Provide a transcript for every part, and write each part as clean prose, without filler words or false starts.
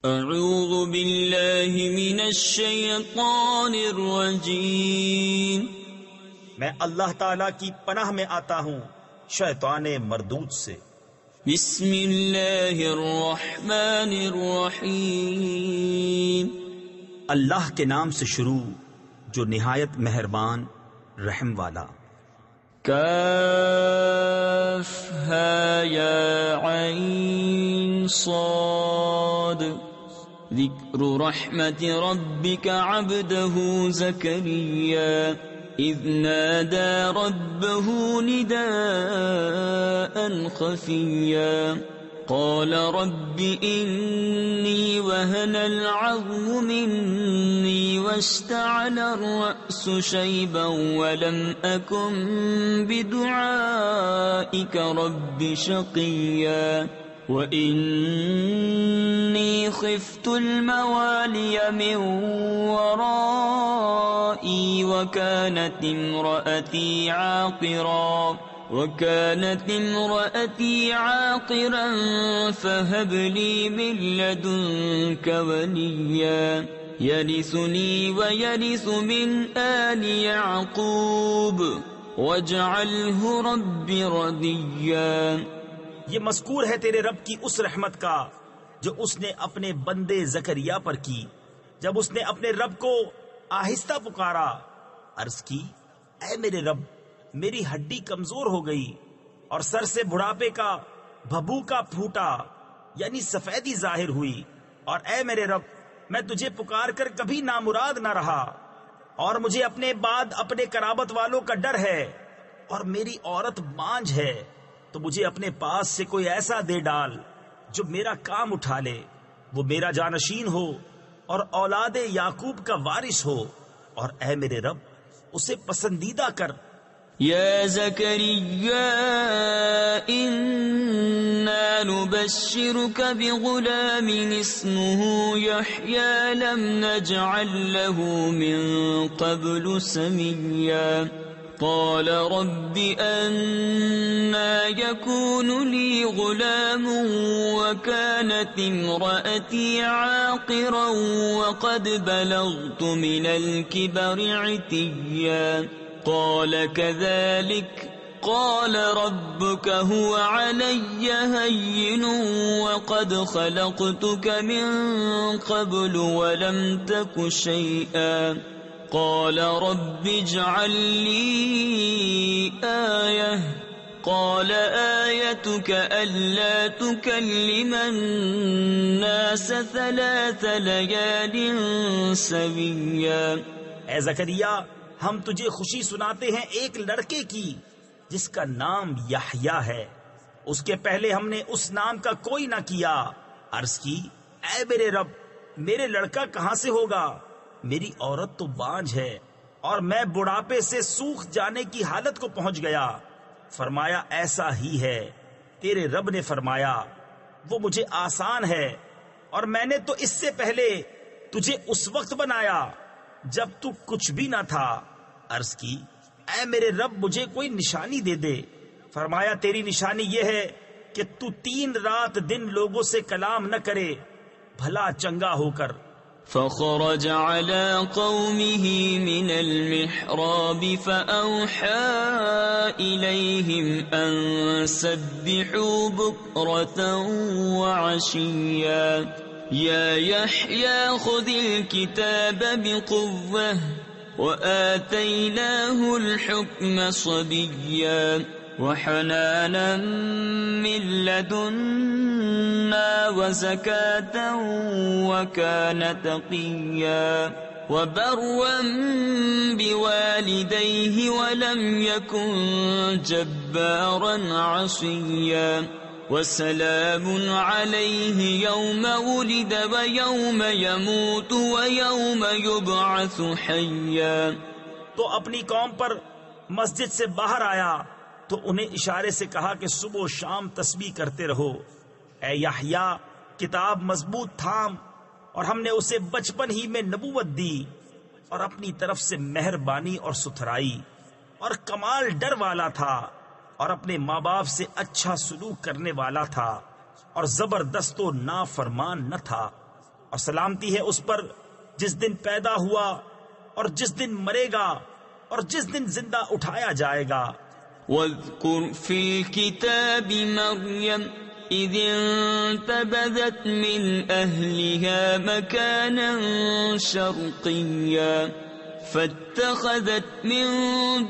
اعوذ باللہ من الشیطان الرجیم، میں اللہ تعالی کی پناہ میں آتا ہوں شیطان مردود سے۔ بسم اللہ الرحمن الرحیم، اللہ کے نام سے شروع جو نہایت مہربان رحم والا۔ کاف ہا یا عین صاد، ذکر رحمت ربک عبدہ زکریا اذ نادى ربه نداء خفيا قال رب إني وهن العظم مني واشتعل الرأس شيبا ولم أكن بدعائك رب شقيا وإني خفت الموالي من ورائي وكانت امرأتي عاقرا فهب لي من لدنك وليا يرثني ويرث من آل يعقوب واجعله رب رضيا۔ یہ مذکور ہے تیرے رب کی اس رحمت کا جو اس نے اپنے بندے زکریا پر کی جب اس نے اپنے رب کو آہستہ پکارا، عرض کی اے میرے رب میری ہڈی کمزور ہو گئی اور سر سے بڑھاپے کا بھبوکا پھوٹا یعنی سفیدی ظاہر ہوئی، اور اے میرے رب میں تجھے پکار کر کبھی نامراد نہ رہا، اور مجھے اپنے بعد اپنے قرابت والوں کا ڈر ہے، اور میری عورت بانجھ ہے، تو مجھے اپنے پاس سے کوئی ایسا دے ڈال جو میرا کام اٹھا لے، وہ میرا جانشین ہو اور اولاد یعقوب کا وارث ہو، اور اے میرے رب اسے پسندیدہ کر۔ یا زکریا انا نبشرک بغلام اسمه یحیی لم نجعل له من قبل سمیا قال رب أنا يكون لي غلام وكانت امرأتي عاقرا وقد بلغت من الكبر عتيا قال كذلك قال ربك هو علي هين وقد خلقتك من قبل ولم تك شيئا قال رب اجعل لي آية قال آيتك ألا تكلم الناس 3 ليال سويا۔ اے زکریا ہم تجھے خوشی سناتے ہیں ایک لڑکے کی جس کا نام یحییٰ ہے، اس کے پہلے ہم نے اس نام کا کوئی نہ کیا۔ عرض کی اے میرے رب میرے لڑکا کہاں سے ہوگا، میری عورت تو بانجھ ہے اور میں بڑھاپے سے سوکھ جانے کی حالت کو پہنچ گیا۔ فرمایا ایسا ہی ہے، تیرے رب نے فرمایا وہ مجھے آسان ہے، اور میں نے تو اس سے پہلے تجھے اس وقت بنایا جب تو کچھ بھی نہ تھا۔ عرض کی اے میرے رب مجھے کوئی نشانی دے دے۔ فرمایا تیری نشانی یہ ہے کہ تو 3 رات دن لوگوں سے کلام نہ کرے بھلا چنگا ہو کر۔ فخرج على قومه من المحراب فأوحى إليهم أن سبحوا بكرة وعشيا يا يحيى خذ الكتاب بقوة وآتيناه الحكم صبيا وحنانا من لدنا وزكاة وكان تقيا وبرا بوالديه ولم يكن جبارا عصيا وسلام عليه يوم ولد ويوم يموت ويوم يبعث حيا۔ تو اپنی قوم پر مسجد سے باہر آیا تو انہیں اشارے سے کہا کہ صبح و شام تسبیح کرتے رہو۔ اے یحییٰ کتاب مضبوط تھام، اور ہم نے اسے بچپن ہی میں نبوت دی اور اپنی طرف سے مہربانی اور ستھرائی، اور کمال ڈر والا تھا، اور اپنے ماں باپ سے اچھا سلوک کرنے والا تھا، اور زبردست و نافرمان نہ تھا۔ اور سلامتی ہے اس پر جس دن پیدا ہوا اور جس دن مرے گا اور جس دن زندہ اٹھایا جائے گا۔ واذکر فی الکتاب مریم اذ انتبذت من اہلها مکانا شرقیا فاتخذت من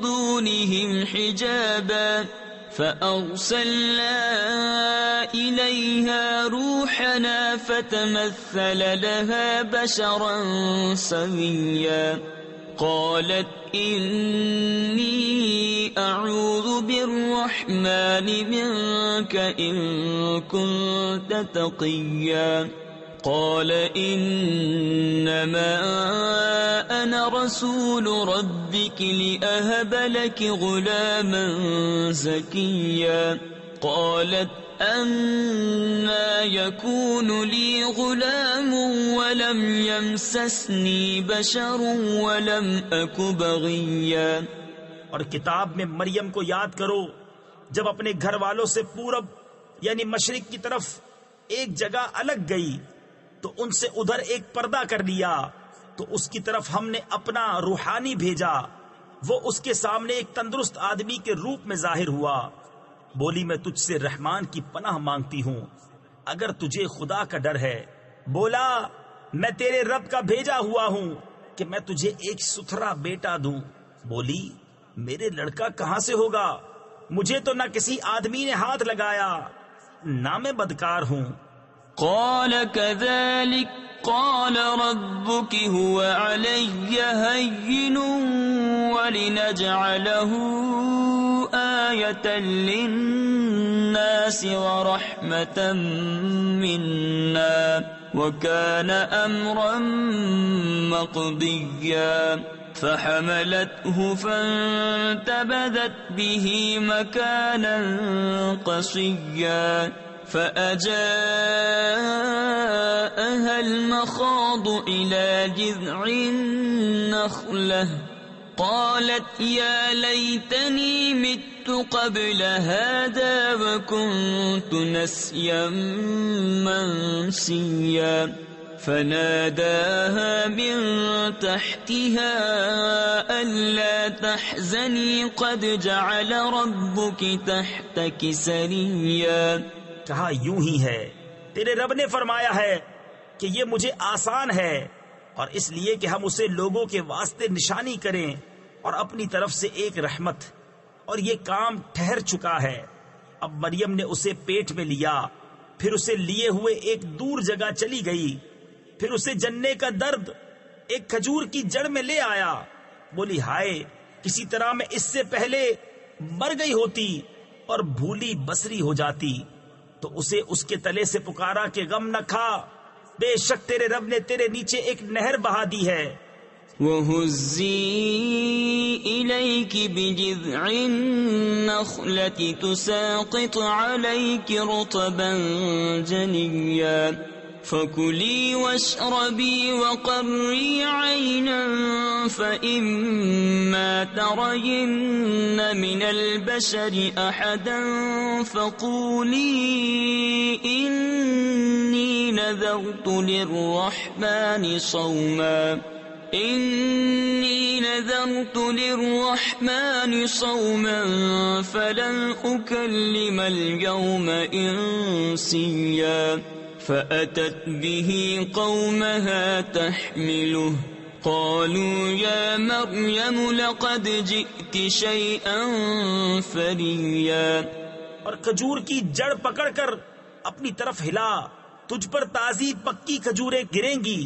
دونهم حجابا فأرسلنا إليها روحنا فتمثل لها بشرا سويا قالت إني أعوذ بالرحمن منك إن كنت تقيا قال إنما أنا رسول ربك لأهب لك غلاما زكيا قالت أنا يكون لي غلام ولم يمسسني بشر ولم أك بغيا۔ اور کتاب میں مریم کو یاد کرو جب اپنے گھر والوں سے پورب یعنی مشرق کی طرف ایک جگہ الگ گئی تو ان سے ادھر ایک پردہ کر لیا، تو اس کی طرف ہم نے اپنا روحانی بھیجا، وہ اس کے سامنے ایک تندرست آدمی کے روپ میں ظاہر ہوا۔ بولی میں تجھ سے رحمان کی پناہ مانگتی ہوں اگر تجھے خدا کا ڈر ہے۔ بولا میں تیرے رب کا بھیجا ہوا ہوں کہ میں تجھے ایک ستھرا بیٹا دوں۔ بولی میرے لڑکا کہاں سے ہوگا؟ مجھے تو نہ کسی آدمی نے ہاتھ لگایا نہ میں بدکار ہوں۔ قال كذلك قال ربك هو علي هين ولنجعله آية للناس ورحمة منا وكان أمرا مقضيا فحملته فانتبذت به مكانا قصيا فأجاءها المخاض إلى جذع النخلة قالت يا ليتني مت قبل هذا وكنت نسيا منسيا فناداها من تحتها ألا تحزني قد جعل ربك تحتك سريا۔ کہا یوں ہی ہے، تیرے رب نے فرمایا ہے کہ یہ مجھے آسان ہے، اور اس لیے کہ ہم اسے لوگوں کے واسطے نشانی کریں اور اپنی طرف سے ایک رحمت، اور یہ کام ٹھہر چکا ہے۔ اب مریم نے اسے پیٹ میں لیا، پھر اسے لیے ہوئے ایک دور جگہ چلی گئی، پھر اسے جننے کا درد ایک کھجور کی جڑ میں لے آیا۔ بولی ہائے کسی طرح میں اس سے پہلے مر گئی ہوتی اور بھولی بسری ہو جاتی، تو اسے اس کے تلے سے پکارا کہ غم نہ کھا، بے شک تیرے رب نے تیرے نیچے ایک نہر بہا دی ہے۔ وَهُزِّي إِلَيْكِ بِجِذْعِ النَّخْلَةِ تُسَاقِطْ عَلَيْكِ رُطَبًا جَنِيًّا فَكُلِي وَاشْرَبِي وَقَرِّي عَيْنًا فَإِمَّا تَرَيِنَّ مِنَ الْبَشَرِ أَحَدًا فَقُولِي إِنِّي نَذَرْتُ لِلرَّحْمَنِ صَوْمًا فَلَنْ أُكَلِّمَ الْيَوْمَ إِنسِيًّا فأتت به قومها تحمله قالوا يا مريم لقد جئت شيئا فريا۔ اور کھجور کی جڑ پکڑ کر اپنی طرف ہلا، تجھ پر تازی پکی کھجوریں گریں گی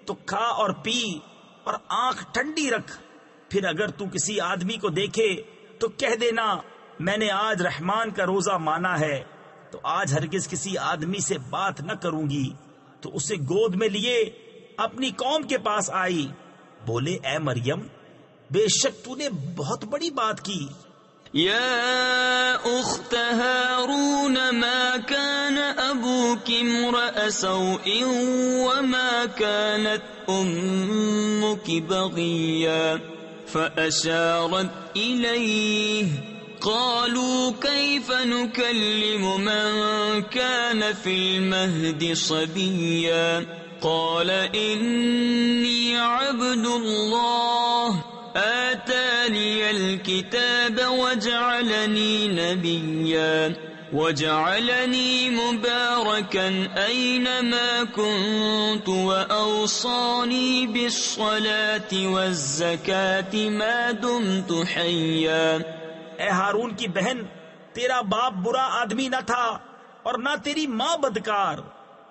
تو کھا اور پی اور آنکھ ٹھنڈی رکھ، پھر اگر تو کسی آدمی کو دیکھے تو کہہ دینا میں نے آج رحمان کا روزہ مانا ہے، تو آج ہرگز کسی آدمی سے بات نہ کروں گی۔ تو اسے گود میں لیے اپنی قوم کے پاس آئی۔ بولے اے مریم بے شک تو نے بہت بڑی بات کی۔ یا اخت ہارون ما كان ابوك امرأ سوء وما كانت امك بغيا فاشارت الیہ قالوا كيف نكلم من كان في المهد صبيا قال إني عبد الله آتاني الكتاب وجعلني نبيا وجعلني مباركا أينما كنت وأوصاني بالصلاة والزكاة ما دمت حيا. اے ہارون کی بہن، تیرا باپ برا آدمی نہ تھا اور نہ تیری ماں بدکار.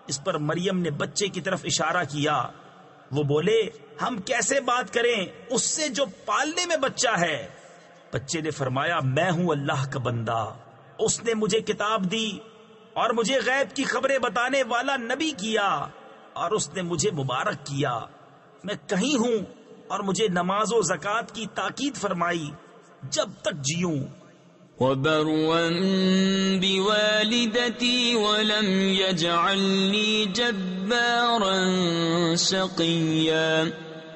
اس پر مریم نے بچے کی طرف اشارہ کیا. وہ بولے ہم کیسے بات کریں اس سے جو پالنے میں بچہ ہے. بچے نے فرمایا میں ہوں اللہ کا بندہ، اس نے مجھے کتاب دی اور مجھے غیب کی خبریں بتانے والا نبی کیا اور اس نے مجھے مبارک کیا. میں کہیں ہوں اور مجھے نماز و زکوٰۃ کی تاکید فرمائی جب تک جیوں. وبرا بوالدتي ولم يجعلني جبارا شقيا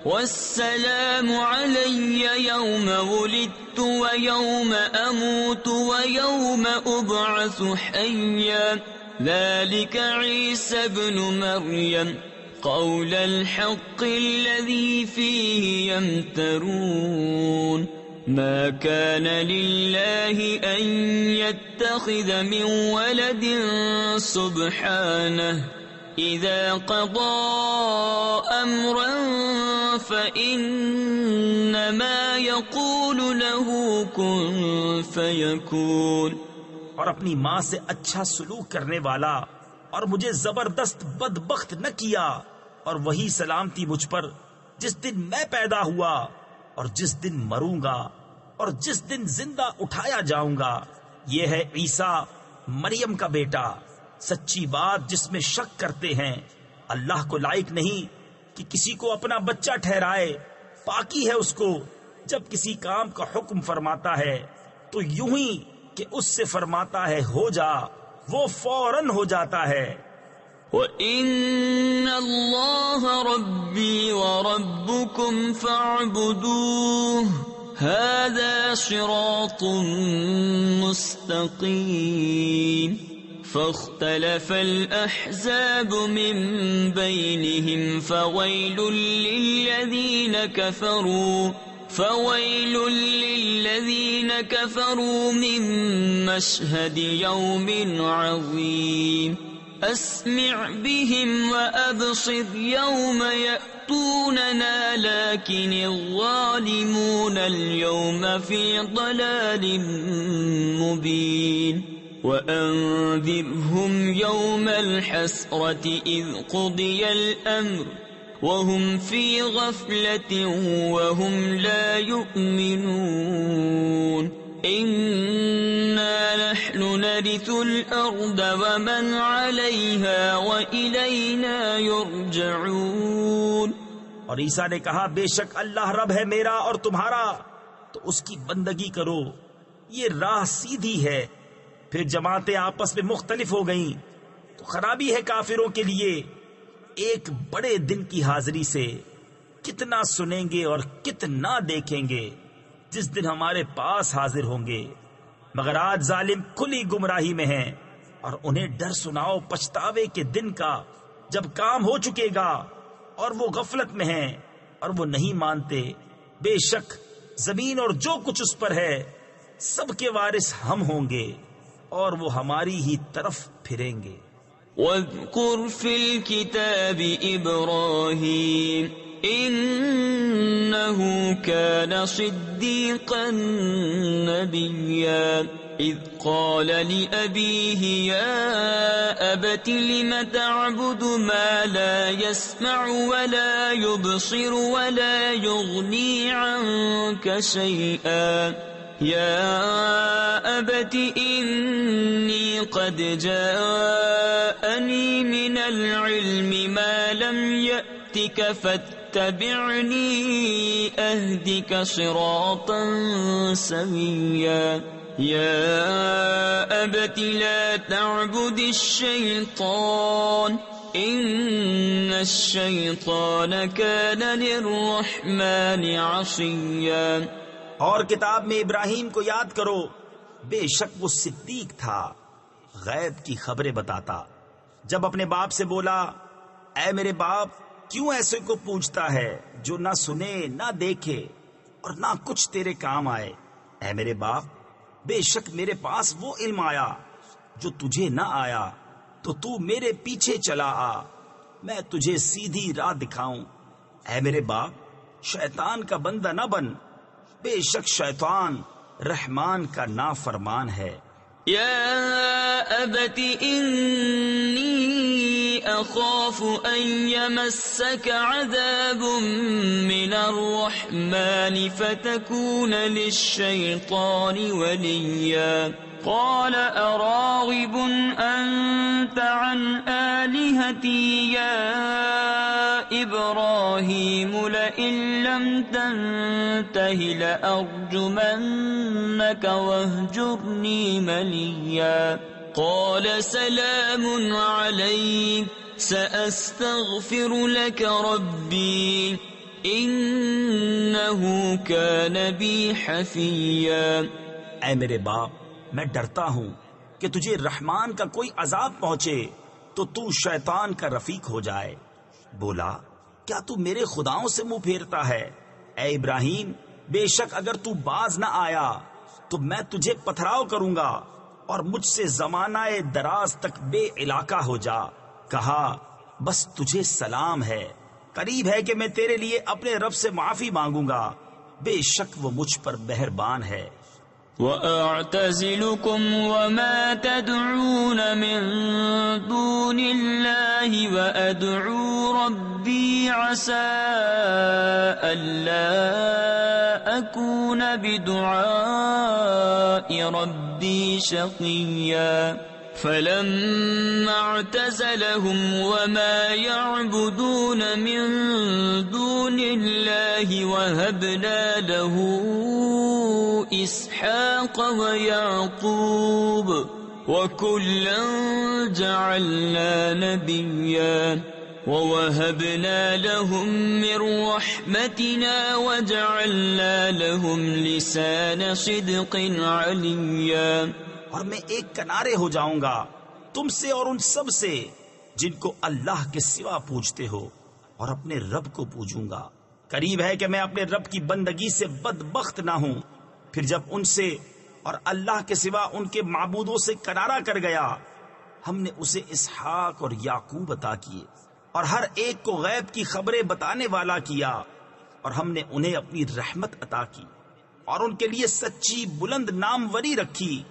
والسلام علي يوم ولدت ويوم أموت ويوم أبعث حيا ذلك عيسى ابن مريم قول الحق الذي فيه يمترون. ما كان لله أن يتخذ من ولد سبحانه إذا قضى أمرا فإنما يقول له كن فيكون. اور اپنی ماں سے اچھا سلوک کرنے والا اور مجھے زبردست بدبخت نہ کیا، اور وہی سلامتی مجھ پر جس دن میں پیدا ہوا اور جس دن مروں گا اور جس دن زندہ اٹھایا جاؤں گا. یہ ہے عیسیٰ مریم کا بیٹا. سچی بات جس میں شک کرتے ہیں، اللہ کو لائق نہیں کہ کسی کو اپنا بچہ ٹھہرائے. پاکی ہے اس کو جب کسی کام کا حکم فرماتا ہے تو یوں ہی کہ اس سے فرماتا ہے ہو جا، وہ فوراً ہو جاتا ہے. وَإِنَّ اللَّهَ رَبِّي وَرَبُّكُمْ فَاعْبُدُوهُ هَذَا صِرَاطٌ مُسْتَقِيمٌ. فاختلف الأحزاب من بينهم فويل للذين كفروا من مشهد يوم عظيم. أسمع بهم وأبصر يوم يأتوننا لكن الظالمون اليوم في ضلال مبين. وأنذرهم يوم الحسرة إذ قضي الأمر وهم في غفلة وهم لا يؤمنون. إنا نحن نرث الأرض ومن عليها وإلينا يرجعون. اور عیسیٰ نے کہا بے شک اللہ رب ہے میرا اور تمہارا، تو اس کی بندگی کرو، یہ راہ سیدھی ہے. پھر جماعتیں آپس میں مختلف ہو گئیں تو خرابی ہے کافروں کے لیے. ایک بڑے دن کی حاضری سے کتنا سنیں گے اور کتنا دیکھیں گے جس دن ہمارے پاس حاضر ہوں گے. مگر آج ظالم کھلی گمراہی میں ہیں، اور انہیں ڈر سناؤ پچھتاوے کے دن کا جب کام ہو چکے گا اور وہ غفلت میں ہیں اور وہ نہیں مانتے. بے شک زمین اور جو کچھ اس پر ہے سب کے وارث ہم ہوں گے اور وہ ہماری ہی طرف پھریں گے. وَاذْكُرْ فِي الْكِتَابِ إِبْرَاهِيمَ إِنَّهُ كَانَ صِدِّيقًا نَبِيًّا إِذْ قَالَ لِأَبِيهِ يَا أَبَتِ لِمَ تَعْبُدُ مَا لَا يَسْمَعُ وَلَا يُبْصِرُ وَلَا يُغْنِي عَنكَ شَيْئًا يَا أَبَتِ إِنِّي قَدْ جَاءَنِي مِنَ الْعِلْمِ مَا لَمْ يَأْتِكَ فَاتَّبِعْنِي أَهْدِكَ صِرَاطًا سَوِيًّا يَا أَبَتِ لَا تَعْبُدِ الشَّيْطَانَ إِنَّ الشَّيْطَانَ كَانَ لِلرَّحْمَنِ عَصِيًّا. اور کتاب میں ابراہیم کو یاد کرو بے شک وہ صدیق تھا، غیب کی خبریں بتاتا۔ جب اپنے باپ سے بولا، اے میرے باپ، کیوں ایسے کو پوچھتا ہے جو نہ سنے نہ دیکھے اور نہ کچھ تیرے کام آئے؟ اے میرے باپ، بے شک میرے پاس وہ علم آیا جو تجھے نہ آیا، تو میرے پیچھے چلا آ، میں تجھے سیدھی راہ دکھاؤں۔ اے میرے باپ، شیطان کا بندہ نہ بن، بے شک شیطان رحمان کا نافرمان ہے۔ يا أبت إني أخاف أن يمسك عذاب من الرحمن فتكون للشيطان وليا قال أراغب أنت عن آلهتي يا إبراهيم لئن لم تنته لأرجمنك واهجرني مليا قال سلام عليك سأستغفر لك ربي إنه كان بي حفيا۔ اے میرے باپ، میں ڈرتا ہوں کہ تجھے رحمان کا کوئی عذاب پہنچے تو شیطان کا رفیق ہو جائے۔ بولا، کیا تو میرے خداؤں سے منہ پھیرتا ہے؟ اے ابراہیم، بے شک اگر تو باز نہ آیا تو میں تجھے پتھراؤ کروں گا اور مجھ سے زمانہ دراز تک بے علاقہ ہو جا۔ کہا، بس تجھے سلام ہے، قریب ہے کہ میں تیرے لیے اپنے رب سے معافی مانگوں گا، بے شک وہ مجھ پر مہربان ہے۔ وَأَعْتَزِلُكُمْ وَمَا تَدْعُونَ مِن دُونِ اللَّهِ وَأَدْعُو رَبِّي عَسَىٰ أَلَّا أَكُونَ بِدُعَاءِ رَبِّي شَقِيًّا فَلَمَّا اعْتَزَلَهُمْ وَمَا يَعْبُدُونَ مِن دُونِ اللَّهِ وَهَبْنَا لَهُ إِسْحَاقَ وَيَعْقُوبَ وَكُلًّا جَعَلْنَا نَبِيًّا وَوَهَبْنَا لَهُم مِّن رَّحْمَتِنَا وَجَعَلْنَا لَهُمْ لِسَانَ صِدْقٍ عَلِيًّا۔ اور میں ایک کنارے ہو جاؤں گا تم سے اور ان سب سے جن کو اللہ کے سوا پوجتے ہو، اور اپنے رب کو پوجوں گا۔ قریب ہے کہ میں اپنے رب کی بندگی سے بدبخت نہ ہوں۔ پھر جب ان سے اور اللہ کے سوا ان کے معبودوں سے کنارہ کر گیا، ہم نے اسے اسحاق اور یعقوب عطا کیے، اور ہر ایک کو غیب کی خبریں بتانے والا کیا، اور ہم نے انہیں اپنی رحمت عطا کی اور ان کے لیے سچی بلند ناموری رکھی۔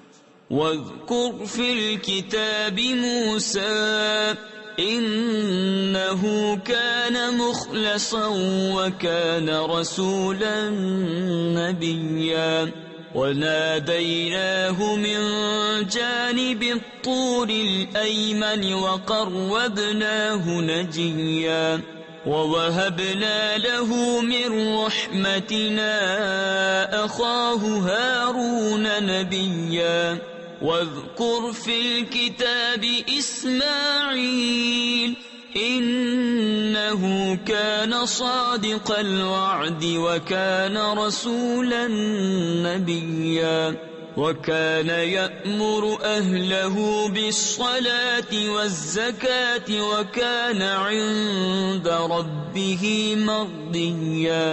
وَاذْكُرْ فِي الْكِتَابِ مُوسَىٰ إِنَّهُ كَانَ مُخْلَصًا وَكَانَ رَسُولًا نَبِيًّا وَنَادَيْنَاهُ مِن جَانِبِ الطُّورِ الْأَيْمَنِ وَقَرَّبْنَاهُ نَجِيًّا وَوَهَبْنَا لَهُ مِن رَّحْمَتِنَا أَخَاهُ هَارُونَ نَبِيًّا وَاذْكُرْ فِي الْكِتَابِ إِسْمَاعِيلَ إِنَّهُ كَانَ صَادِقَ الْوَعْدِ وَكَانَ رَسُولًا نَبِيًّا وَكَانَ يَأْمُرُ أَهْلَهُ بِالصَّلَاةِ وَالزَّكَاةِ وَكَانَ عِندَ رَبِّهِ مَرْضِيًّا۔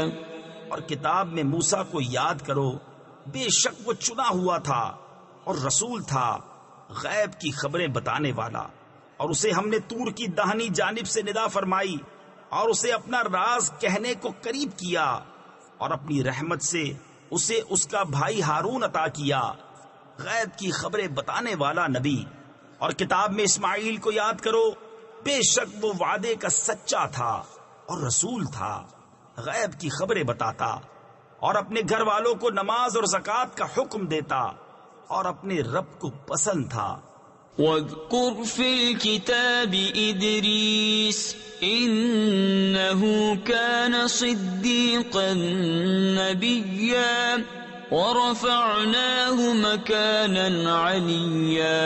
اور کتاب میں موسیٰ کو یاد کرو، بے شک وہ چنا ہوا تھا اور رسول تھا، غیب کی خبریں بتانے والا، اور اسے ہم نے طور کی داہنی جانب سے ندا فرمائی اور اسے اپنا راز کہنے کو قریب کیا، اور اپنی رحمت سے اسے اس کا بھائی ہارون عطا کیا، غیب کی خبریں بتانے والا نبی۔ اور کتاب میں اسماعیل کو یاد کرو، بے شک وہ وعدے کا سچا تھا اور رسول تھا، غیب کی خبریں بتاتا اور اپنے گھر والوں کو نماز اور زکوٰۃ کا حکم دیتا اور اپنے رب کو پسند تھا۔ وَاذْكُرْ فِي الْكِتَابِ إِدْرِيسَ إِنَّهُ كَانَ صِدِّيقًا نَبِيًّا وَرَفَعْنَاهُ مَكَانًا عَلِيًّا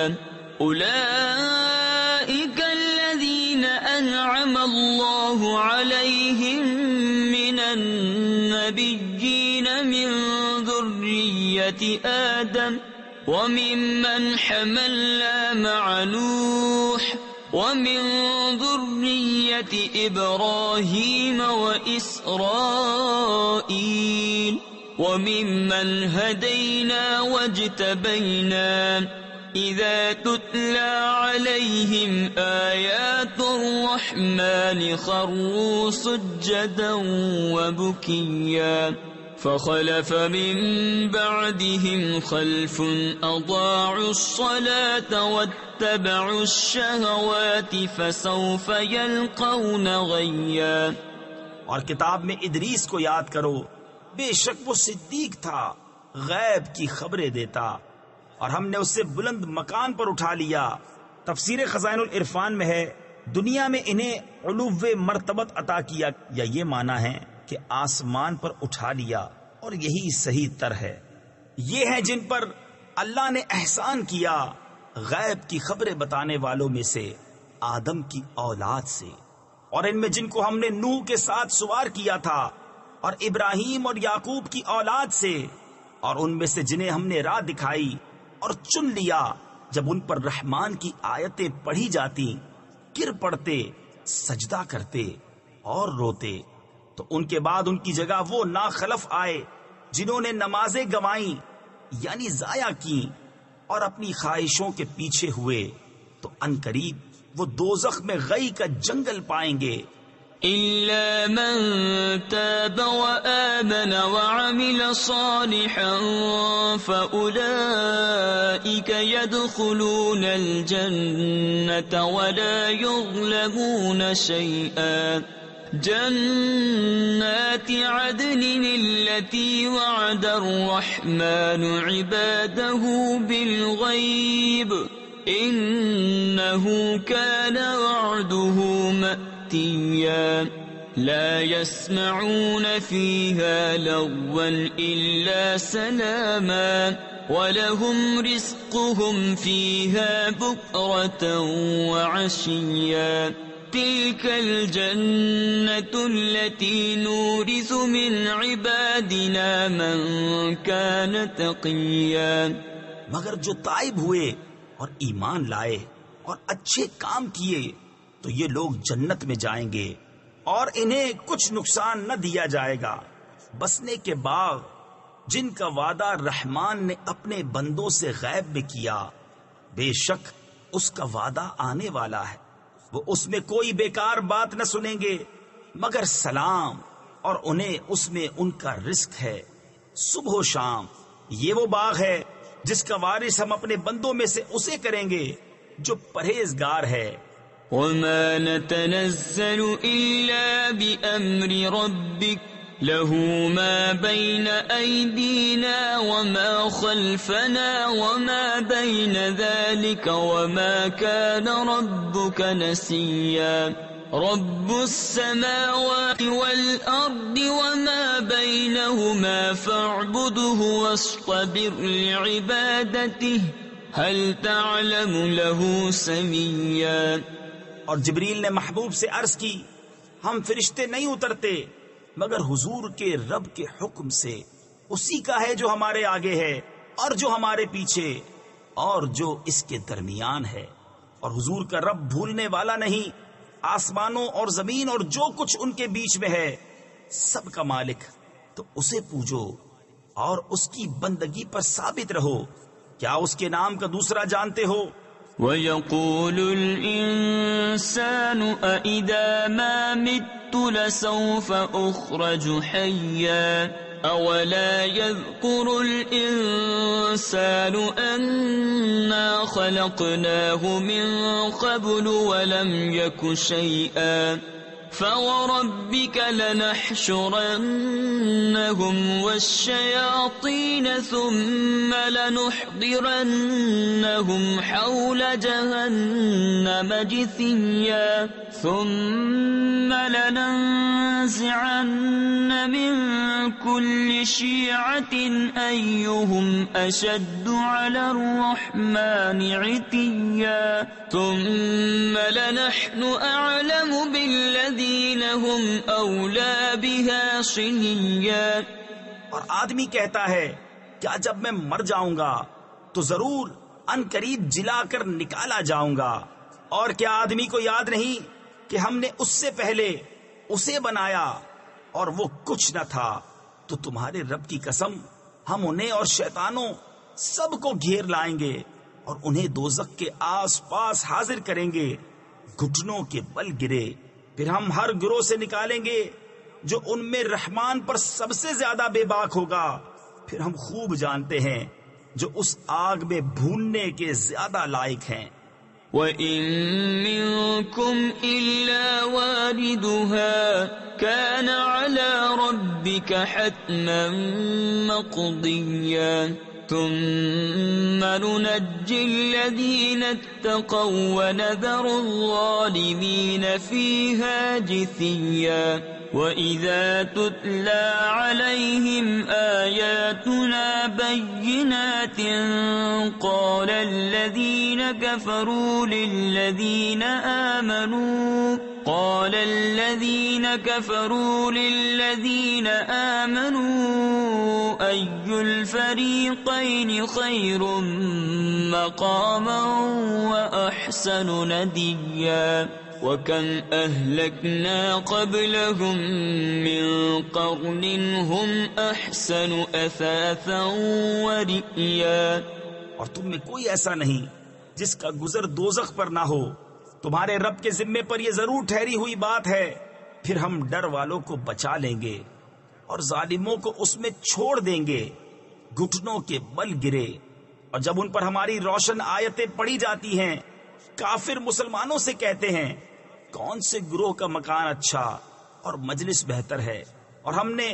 أُولَئِكَ الَّذِينَ أَنْعَمَ اللَّهُ عَلَيْهِمْ مِنَ النَّبِيِّينَ مِن ذُرِّيَّةِ آدَمَ وممن حملنا مع نوح ومن ذرية إبراهيم وإسرائيل وممن هدينا واجتبينا إذا تتلى عليهم آيات الرحمن خروا سجدا وبكيا فخلف من بعدهم خلف أضاعوا الصلاة واتبعوا الشهوات فسوف يلقون غيا. اور کتاب میں ادریس کو یاد کرو، بے شک وہ صدیق تھا، غیب کی خبریں دیتا، اور ہم نے اسے بلند مکان پر اٹھا لیا. تفسیر خزائن العرفان میں ہے دنیا میں انہیں علو مرتبت عطا کیا، یا یہ معنی ہے کہ آسمان پر اٹھا لیا، اور یہی صحیح تر ہے. یہ ہیں جن پر اللہ نے احسان کیا غیب کی خبریں بتانے والوں میں سے آدم کی اولاد سے، اور ان میں جن کو ہم نے نوح کے ساتھ سوار کیا تھا، اور ابراہیم اور یعقوب کی اولاد سے، اور ان میں سے جنہیں ہم نے راہ دکھائی اور چن لیا جب ان پر رحمان کی آیتیں پڑھی جاتی گر پڑتے، سجدہ کرتے اور روتے. تو ان کے بعد ان کی جگہ وہ ناخلف آئے جنہوں نے نمازیں گنوائیں یعنی ضائع کی اور اپنی خواہشوں کے پیچھے ہوئے، تو عنقریب وہ دوزخ میں غی کا جنگل پائیں گے. إلا من تاب وآمن وعمل صالحا فأولئك يدخلون الجنة ولا يظلمون شيئا. جنات عدن التي وعد الرحمن عباده بالغيب إنه كان وعده مأتيا. لا يسمعون فيها لغوا إلا سلاما ولهم رزقهم فيها بكرة وعشيا. تلك الجنة التي نورث من عبادنا من كان تقيا. مگر جو تائب ہوئے اور ایمان لائے اور اچھے کام کیے تو یہ لوگ جنت میں جائیں گے اور انہیں کچھ نقصان نہ دیا جائے گا. بسنے کے باغ جن کا وعدہ رحمان نے اپنے بندوں سے غیب میں کیا، بے شک اس کا وعدہ آنے والا ہے. وہ اس میں کوئی بیکار بات نہ سنیں گے مگر سلام، اور انہیں اس میں ان کا رزق ہے صبح و شام. یہ وہ باغ ہے جس کا وارث ہم اپنے بندوں میں سے اسے کریں گے جو پرہیزگار ہے. وما نتنزل إلا بأمر ربك له ما بين أيدينا وما خلفنا وما بين ذلك وما كان ربك نسيا. رب السماوات والأرض وما بينهما فاعبده واصطبر لعبادته هل تعلم له سميا. اور جبریل نے محبوب سے عرض کی، ہم فرشتے نہیں اترتے مگر حضور کے رب کے حکم سے. اسی کا ہے جو ہمارے آگے ہے اور جو ہمارے پیچھے اور جو اس کے درمیان ہے. اور حضور کا رب بھولنے والا نہیں. آسمانوں اور زمین اور جو کچھ ان کے بیچ میں ہے سب کا مالک، تو اسے پوجو اور اس کی بندگی پر ثابت رہو. کیا اس کے نام کا دوسرا جانتے ہو؟ وَيَقُولُ الْإِنسَانُ أَإِذَا مَا مِتُّ لَسَوْفَ أُخْرَجُ حَيًّا أَوَلَا يَذْكُرُ الْإِنسَانُ أَنَّا خَلَقْنَاهُ مِنْ قَبْلُ وَلَمْ يَكُ شَيْئًا. فَوَرَبِّكَ لَنَحْشُرَنَّهُمْ وَالشَّيَاطِينَ ثُمَّ لَنُحْضِرَنَّهُمْ حَوْلَ جَهَنَّمَ جِثِيًّا. ثُمَّ لَنَنزِعَنَّ مِنْ كُلِّ شِيعَةٍ أَيُّهُمْ أَشَدُّ عَلَى الرَّحْمَنِ عِتِيًّا. ثُمَّ لَنَحْنُ أَعْلَمُ بِالَّذِينَ هُمْ أَوْلَى بِهَا صِلِيًّا. اور آدمی کہتا ہے کیا جب میں مر جاؤں گا تو ضرور ان قریب جلا کر نکالا جاؤں گا۔ اور کیا آدمی کو یاد نہیں کہ ہم نے اس سے پہلے اسے بنایا اور وہ کچھ نہ تھا؟ تو تمہارے رب کی قسم ہم انہیں اور شیطانوں سب کو گھیر لائیں گے اور انہیں دوزخ کے آس پاس حاضر کریں گے، گھٹنوں کے بل گرے۔ پھر ہم ہر گروہ سے نکالیں گے جو ان میں رحمان پر سب سے زیادہ بے باک ہوگا۔ پھر ہم خوب جانتے ہیں جو اس آگ میں بھوننے کے زیادہ لائق ہیں۔ وَإِن مِّنكُمْ إِلَّا وَارِدُهَا كَانَ عَلَى رَبِّكَ حَتْمًا مَّقْضِيًّا ثُمَّ نُنَجِّي الَّذِينَ اتَّقَوا وَنَذَرُ الظَّالِمِينَ فِيهَا جِثِيًّا وَإِذَا تُتْلَى عَلَيْهِمْ آيَاتُنَا بَيِّنَاتٍ قَالَ الَّذِينَ كَفَرُوا لِلَّذِينَ آمَنُوا أَيُّ الْفَرِيقَيْنِ خَيْرٌ مَّقَامًا وَأَحْسَنُ نَدِيًّا وَكَمْ أَهْلَكْنَا قَبْلَهُمْ مِنْ قَرْنٍ هُمْ أَحْسَنُ أَثَاثًا وَرِئْيًا۔ اور تم میں کوئی ایسا نہیں جس کا گزر دوزخ پر نہ ہو۔ تمہارے رب کے ذمے پر یہ ضرور ٹھہری ہوئی بات ہے۔ پھر ہم ڈر والوں کو بچا لیں گے اور ظالموں کو اس میں چھوڑ دیں گے، گھٹنوں کے بل گرے۔ اور جب ان پر ہماری روشن آیتیں پڑھی جاتی ہیں، کافر مسلمانوں سے کہتے ہیں کون سے گروہ کا مکان اچھا اور مجلس بہتر ہے، اور ہم نے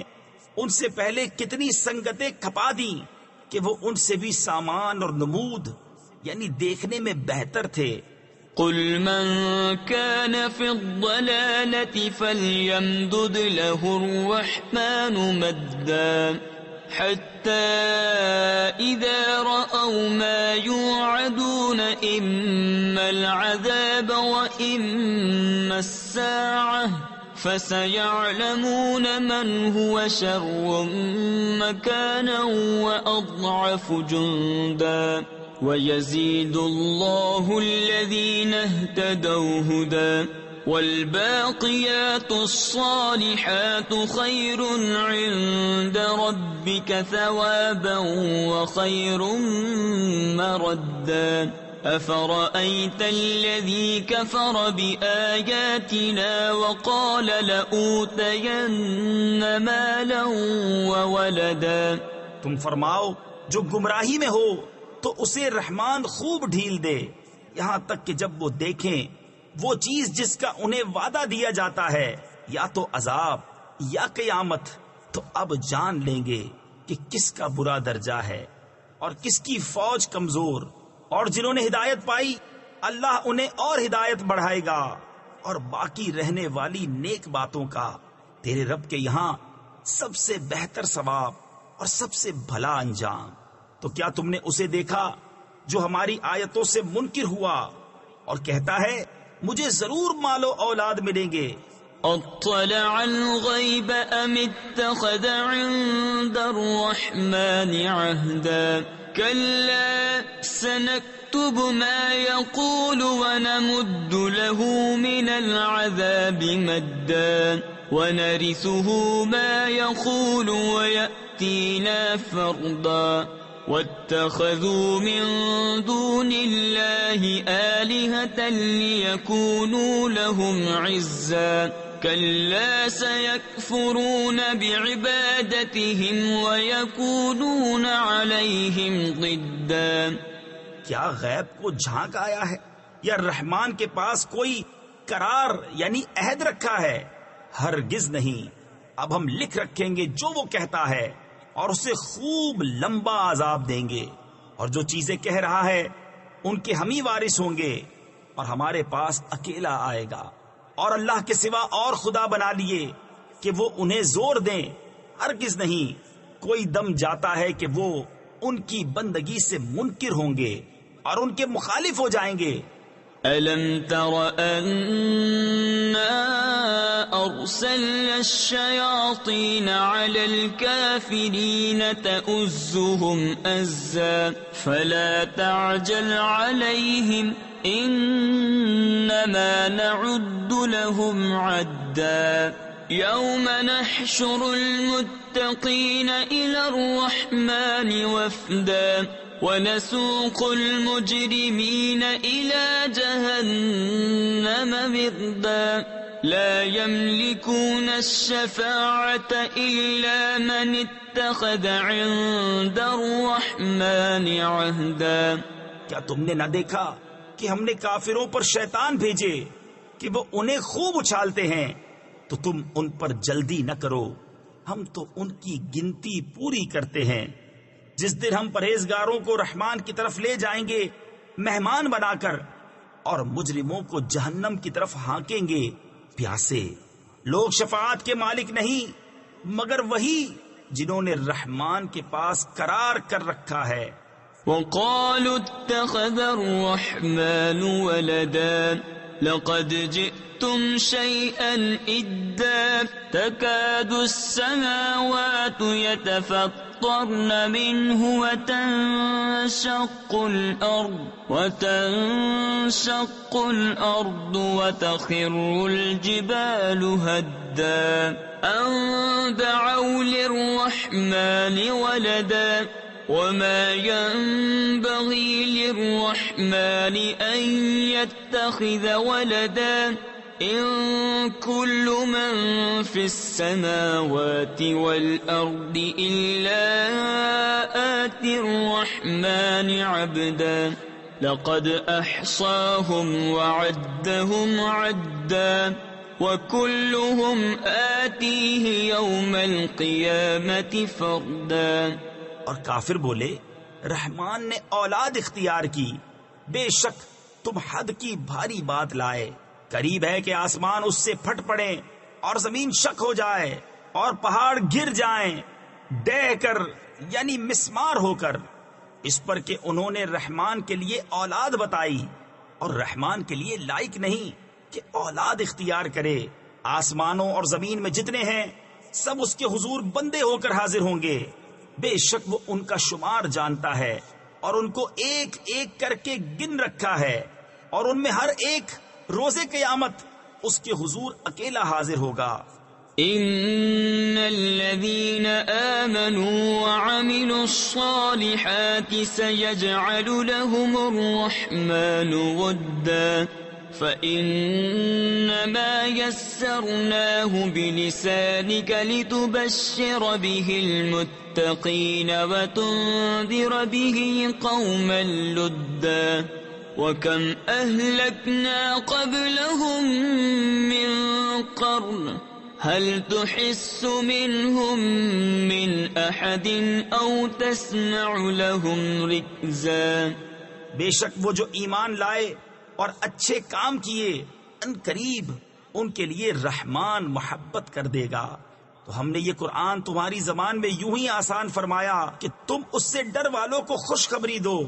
ان سے پہلے کتنی سنگتیں کھپا دیں کہ وہ ان سے بھی سامان اور نمود یعنی دیکھنے میں بہتر تھے۔ قل من كان في الضلالة فليمدد له الرحمن مدا حتى إذا رأوا ما يوعدون إما العذاب وإما الساعة فسيعلمون من هو شر مكانا وأضعف جندا وَيَزِيدُ اللَّهُ الَّذِينَ اهْتَدَوْا هُدًى وَالْبَاقِيَاتُ الصَّالِحَاتُ خَيْرٌ عِندَ رَبِّكَ ثَوَابًا وَخَيْرٌ مَّرَدًّا أَفَرَأَيْتَ الَّذِي كَفَرَ بِآيَاتِنَا وَقَالَ لَأُوتَيَنَّ مَالًا وَوَلَدًا۔ تم فرماؤ جو گمراہی میں ہو تو اسے رحمان خوب ڈھیل دے، یہاں تک کہ جب وہ دیکھیں وہ چیز جس کا انہیں وعدہ دیا جاتا ہے، یا تو عذاب یا قیامت، تو اب جان لیں گے کہ کس کا برا درجہ ہے اور کس کی فوج کمزور۔ اور جنہوں نے ہدایت پائی اللہ انہیں اور ہدایت بڑھائے گا اور باقی رہنے والی نیک باتوں کا تیرے رب کے یہاں سب سے بہتر ثواب اور سب سے بھلا انجام۔ تو کیا تم نے اسے دیکھا جو ہماری آیتوں سے منکر ہوا اور کہتا ہے مجھے ضرور مال و اولاد ملیں گے؟ اطلع الغیب ام اتخذ عند الرحمن عہدا کلا سنکتب ما يقول ونمد له من العذاب مدا ونرثه ما يقول ويأتينا فردا واتخذوا من دون الله آلهة ليكونوا لهم عزا كلا سيكفرون بعبادتهم ويكونون عليهم ضدا۔ کیا غیب کو جھانک آیا ہے یا رحمان کے پاس کوئی قرار یعنی عہد رکھا ہے؟ ہرگز نہیں۔ اب ہم لکھ رکھیں گے جو وہ کہتا ہے اور اسے خوب لمبا عذاب دیں گے، اور جو چیزیں کہہ رہا ہے ان کے ہم ہی وارث ہوں گے اور ہمارے پاس اکیلا آئے گا، اور اللہ کے سوا اور خدا بنا لیے کہ وہ انہیں زور دیں۔ ہرگز نہیں، کوئی دم جاتا ہے کہ وہ ان کی بندگی سے منکر ہوں گے اور ان کے مخالف ہو جائیں گے۔ أَلَمْ تَرَ أَنَّا أرسلنا الشياطين على الكافرين تؤزهم أزا فلا تعجل عليهم إنما نعد لهم عدا يوم نحشر المتقين إلى الرحمن وفدا ونسوق المجرمين إلى جهنم وردا لا يملكون الشفاعة إلا من اتخذ عند الرحمن عهدا. کیا تم نے نہ دیکھا کہ ہم نے کافروں پر شیطان بھیجے کہ وہ انہیں خوب اچھالتے ہیں، تو تم ان پر جلدی نہ کرو، ہم تو ان کی گنتی پوری کرتے ہیں. جس دن ہم پرہیزگاروں کو رحمان کی طرف لے جائیں گے مہمان بنا کر، اور مجرموں کو جہنم کی طرف ہانکیں گے پیاسے. لوگ شفاعت کے مالک نہیں مگر وہی جنہوں نے رحمان کے پاس قرار کر رکھا ہے. وقالوا اتخذ الرحمن ولدا لقد جئتم شيئا إدا تكاد السماوات يتفطرن منه وتنشق الأرض وتخر الجبال هدا أن دعوا للرحمن ولدا وما ينبغي للرحمن أن يتخذ ولدا إن كل من في السماوات والأرض إلا آتي الرحمن عبدا لقد أحصاهم وعدهم عدا وكلهم آتيه يوم القيامة فردا. اور کافر بولے رحمان نے اولاد اختیار کی، بے شک تم حد کی بھاری بات لائے. قریب ہے کہ آسمان اس سے پھٹ پڑے اور زمین شک ہو جائے اور پہاڑ گر جائیں ڈہ کر یعنی مسمار ہو کر، اس پر کہ انہوں نے رحمان کے لیے اولاد بتائی، اور رحمان کے لیے لائق نہیں کہ اولاد اختیار کرے. آسمانوں اور زمین میں جتنے ہیں سب اس کے حضور بندے ہو کر حاضر ہوں گے. بے شک وہ ان کا شمار جانتا ہے اور ان کو ایک ایک کر کے گن رکھا ہے، اور ان میں ہر ایک روز قیامت اس کے حضور اکیلا حاضر ہوگا. ان الذين آمنوا وعملوا الصالحات سيجعل لهم الرحمن ودا فإنما يسرناه بلسانك لتبشر به المتقين وتنذر به قوما لدا وكم أهلكنا قبلهم من قرن هل تحس منهم من أحد أو تسمع لهم ركزا. بے شک وہ جو ایمان لائے اور اچھے کام کیے ان قریب ان کے لیے رحمان محبت کر دے گا. تو ہم نے یہ قرآن تمہاری زبان میں یوں ہی آسان فرمایا کہ تم اس سے ڈر والوں کو خوشخبری دو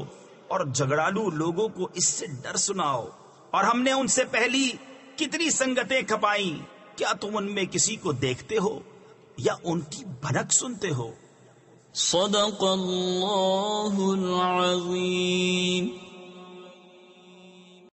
اور جھگڑالو لوگوں کو اس سے ڈر سناؤ. اور ہم نے ان سے پہلی کتنی سنگتیں کھپائیں، کیا تم ان میں کسی کو دیکھتے ہو یا ان کی بھنک سنتے ہو؟ صدق اللہ العظیم.